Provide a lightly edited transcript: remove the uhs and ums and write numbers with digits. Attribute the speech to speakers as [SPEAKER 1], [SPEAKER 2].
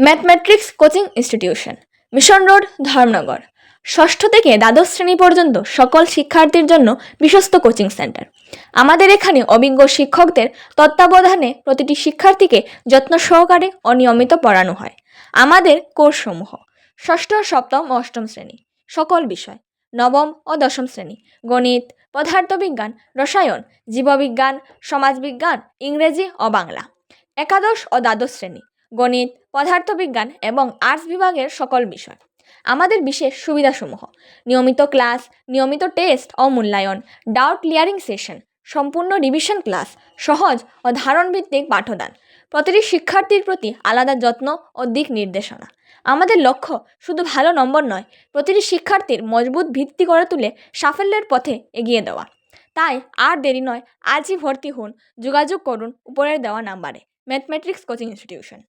[SPEAKER 1] Mathematics coaching institution, mission road, Dharmanagar. ষষ্ঠ থেকে দ্বাদশ শ্রেণী পর্যন্ত সকল শিক্ষার্থীর জন্য বিশ্বস্ত কোচিং সেন্টার। আমাদের এখানে অভিজ্ঞ শিক্ষকদের তত্ত্বাবধানে প্রতিটি শিক্ষার্থীকে যত্ন সহকারে ও নিয়মিত পড়ানো হয়। আমাদের কোর্সসমূহ: ষষ্ঠ, সপ্তম ও অষ্টম শ্রেণী সকল বিষয়, নবম ও দশম শ্রেণী গণিত, পদার্থবিজ্ঞান, রসায়ন, জীববিজ্ঞান, সমাজবিজ্ঞান, ইংরেজি ও বাংলা। একাদশ ও দ্বাদশ শ্রেণী গণিত, পদার্থবিজ্ঞান এবং আর্টস বিভাগের সকল বিষয়। আমাদের বিশেষ সুবিধাসমূহ: নিয়মিত ক্লাস, নিয়মিত টেস্ট ও মূল্যায়ন, ডাউট ক্লিয়ারিং সেশন, সম্পূর্ণ রিভিশন ক্লাস, সহজ ও ধারণভিত্তিক পাঠদান, প্রতিটি শিক্ষার্থীর প্রতি আলাদা যত্ন ও দিক নির্দেশনা। আমাদের লক্ষ্য শুধু ভালো নম্বর নয়, প্রতিটি শিক্ষার্থীর মজবুত ভিত্তি গড়ে তুলে সাফল্যের পথে এগিয়ে দেওয়া। তাই আর দেরি নয়, আজই ভর্তি হন। যোগাযোগ করুন উপরের দেওয়া নাম্বারে। Mathematics coaching institution.